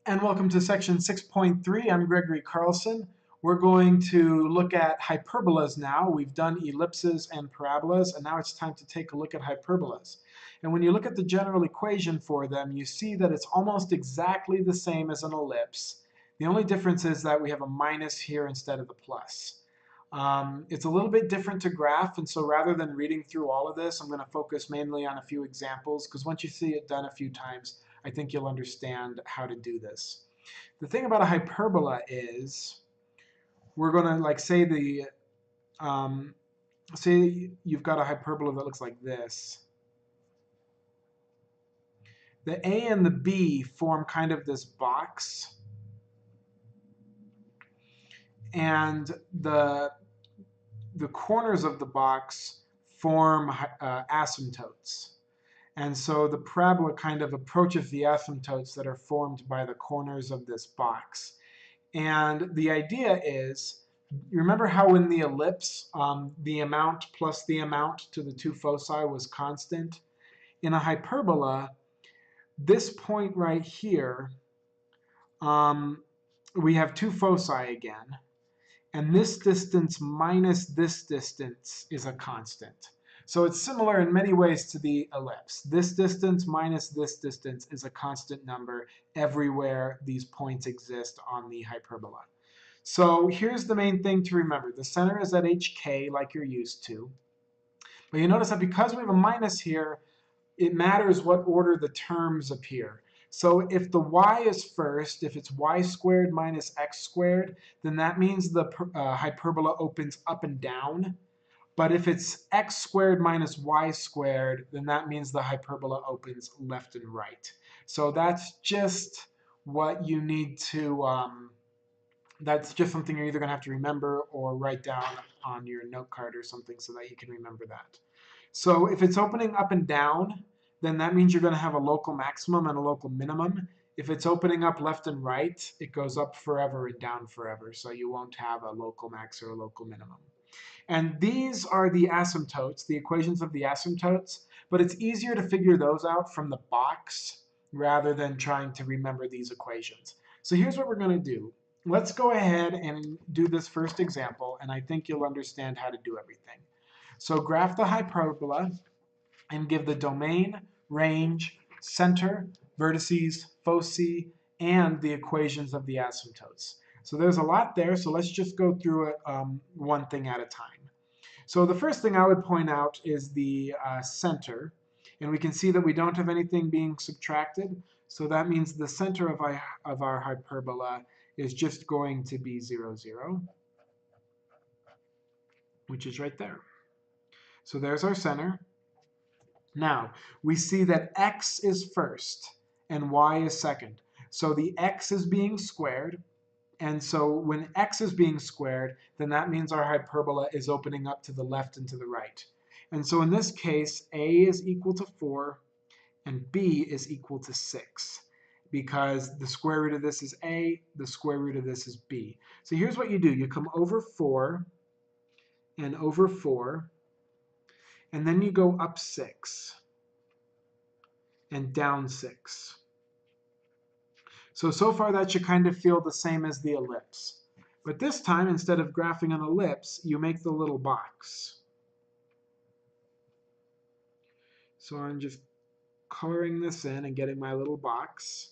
And welcome to section 6.3. I'm Gregory Carlson. We're going to look at hyperbolas now. We've done ellipses and parabolas, and now it's time to take a look at hyperbolas. And when you look at the general equation for them, you see that it's almost exactly the same as an ellipse. The only difference is that we have a minus here instead of the plus. It's a little bit different to graph, and so rather than reading through all of this, I'm going to focus mainly on a few examples, because once you see it done a few times, I think you'll understand how to do this. The thing about a hyperbola is we're going to say you've got a hyperbola that looks like this. The A and the B form kind of this box, and the corners of the box form asymptotes. And so the parabola kind of approaches the asymptotes that are formed by the corners of this box. And the idea is, you remember how in the ellipse, the amount plus the amount to the two foci was constant? In a hyperbola, this point right here, we have two foci again. And this distance minus this distance is a constant. So it's similar in many ways to the ellipse. This distance minus this distance is a constant number everywhere these points exist on the hyperbola. So here's the main thing to remember. The center is at HK like you're used to. But you notice that because we have a minus here, it matters what order the terms appear. So if the y is first, if it's y squared minus x squared, then that means the hyperbola opens up and down. But if it's x squared minus y squared, then that means the hyperbola opens left and right. So that's just what you need to, that's just something you're either going to have to remember or write down on your note card or something so that you can remember that. So if it's opening up and down, then that means you're going to have a local maximum and a local minimum. If it's opening up left and right, it goes up forever and down forever. So you won't have a local max or a local minimum. And these are the asymptotes, the equations of the asymptotes, but it's easier to figure those out from the box rather than trying to remember these equations. So here's what we're going to do. Let's go ahead and do this first example, and I think you'll understand how to do everything. So graph the hyperbola and give the domain, range, center, vertices, foci, and the equations of the asymptotes. So there's a lot there, so let's just go through it one thing at a time. So the first thing I would point out is the center, and we can see that we don't have anything being subtracted, so that means the center of our hyperbola is just going to be 0, 0, which is right there. So there's our center. Now, we see that x is first and y is second. So the x is being squared, and so when x is being squared, then that means our hyperbola is opening up to the left and to the right. And so in this case, a is equal to 4 and b is equal to 6, because the square root of this is a, the square root of this is b. So here's what you do. You come over 4 and over 4, and then you go up 6 and down 6. So far that should kind of feel the same as the ellipse. But this time, instead of graphing an ellipse, you make the little box. So I'm just coloring this in and getting my little box.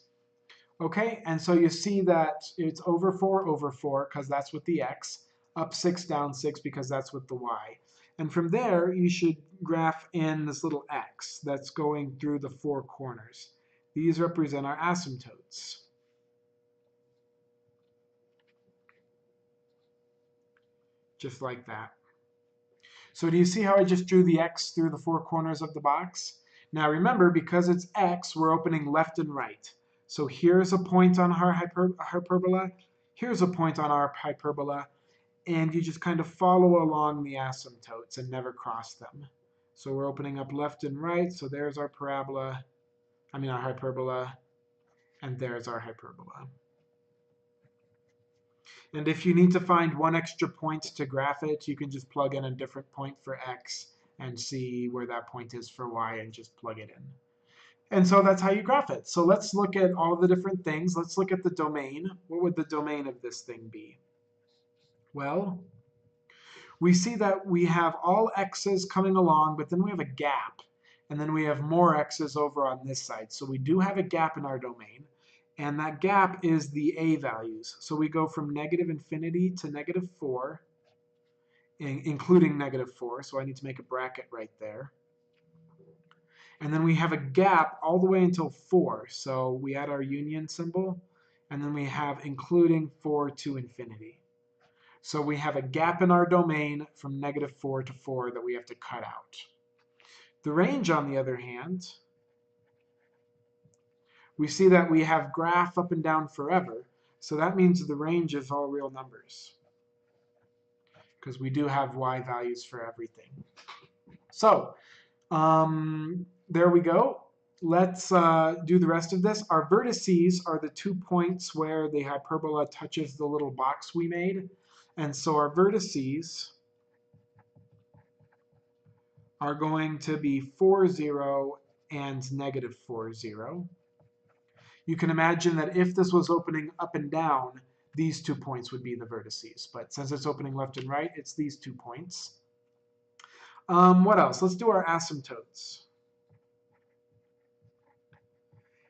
Okay, and so you see that it's over 4, because that's with the x, up 6, down 6, because that's with the y. And from there, you should graph in this little x that's going through the 4 corners. These represent our asymptotes. Just like that. So do you see how I just drew the x through the 4 corners of the box? Now remember, because it's x, we're opening left and right. So here's a point on our hyperbola, here's a point on our hyperbola, and you just kind of follow along the asymptotes and never cross them. So we're opening up left and right, so there's our parabola, our hyperbola, and there's our hyperbola. And if you need to find one extra point to graph it, you can just plug in a different point for x and see where that point is for y and just plug it in. And so that's how you graph it. So let's look at all the different things. Let's look at the domain. What would the domain of this thing be? Well, we see that we have all x's coming along, but then we have a gap. And then we have more x's over on this side. So we do have a gap in our domain. And that gap is the a values. So we go from negative infinity to negative 4, including negative 4. So I need to make a bracket right there. And then we have a gap all the way until 4. So we add our union symbol. And then we have including 4 to infinity. So we have a gap in our domain from negative 4 to 4 that we have to cut out. The range, on the other hand, we see that we have graph up and down forever. So that means the range is all real numbers, because we do have y values for everything. So there we go. Let's do the rest of this. Our vertices are the 2 points where the hyperbola touches the little box we made. And so our vertices are going to be 4, 0, and negative 4, 0. You can imagine that if this was opening up and down, these 2 points would be the vertices. But since it's opening left and right, it's these 2 points. What else? Let's do our asymptotes.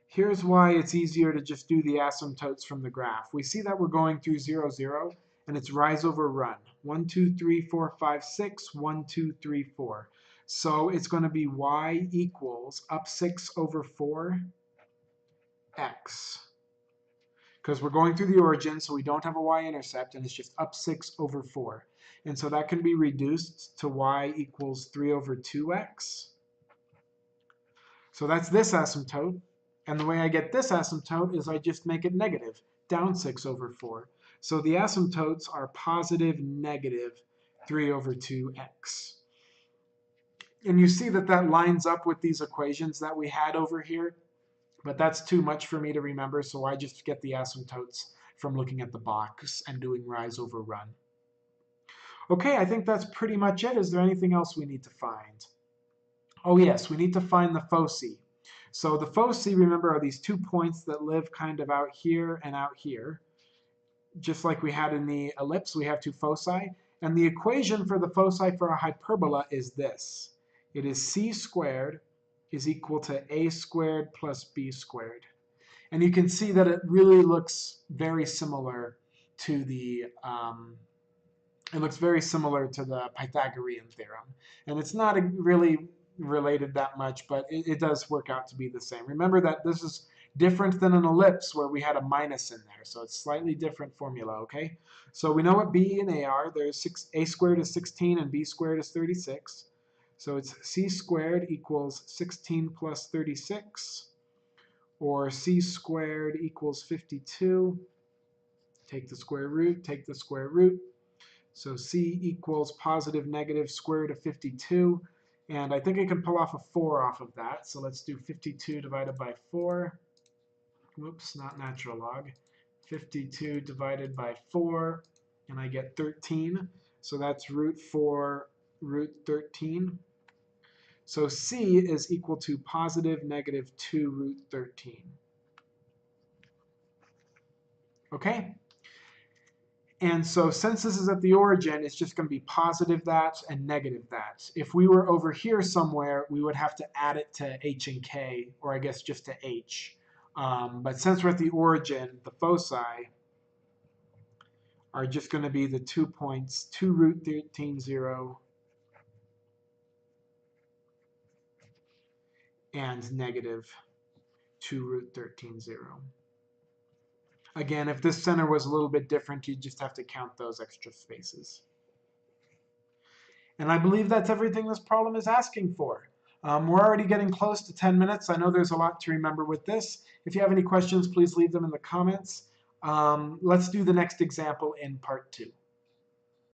Here's why it's easier to just do the asymptotes from the graph. We see that we're going through 0, 0, and it's rise over run. 1, 2, 3, 4, 5, 6, 1, 2, 3, 4. So it's going to be y equals up 6 over 4 x. Because we're going through the origin, so we don't have a y-intercept, and it's just up 6 over 4. And so that can be reduced to y equals 3 over 2x. So that's this asymptote. And the way I get this asymptote is I just make it negative, down 6 over 4. So the asymptotes are positive, negative 3 over 2x. And you see that that lines up with these equations that we had over here. But that's too much for me to remember, so I just get the asymptotes from looking at the box and doing rise over run. Okay, I think that's pretty much it. Is there anything else we need to find? Oh yes, we need to find the foci. So the foci, remember, are these 2 points that live kind of out here and out here. Just like we had in the ellipse, we have 2 foci. And the equation for the foci for a hyperbola is this. It is c squared is equal to a squared plus b squared. And you can see that it really looks very similar to the Pythagorean theorem. And it's not really related that much, but it does work out to be the same. Remember that this is different than an ellipse where we had a minus in there, so it's slightly different formula, okay? So we know what b and a are. There's a squared is 16 and b squared is 36. So it's c squared equals 16 plus 36, or c squared equals 52. Take the square root, take the square root. So c equals positive negative square root of 52. And I think I can pull off a 4 off of that. So let's do 52 divided by 4. Whoops, not natural log. 52 divided by 4, and I get 13. So that's root 4 root 13. So c is equal to positive negative 2 root 13. Okay? And so since this is at the origin, it's just going to be positive that and negative that. If we were over here somewhere, we would have to add it to h and k, or I guess just to h. But since we're at the origin, the foci are just going to be the 2 points, 2 root 13, 0, and negative 2 root 13, 0. Again, if this center was a little bit different, you just have to count those extra spaces. And I believe that's everything this problem is asking for. We're already getting close to 10 minutes. I know there's a lot to remember with this. If you have any questions, please leave them in the comments. Let's do the next example in part 2.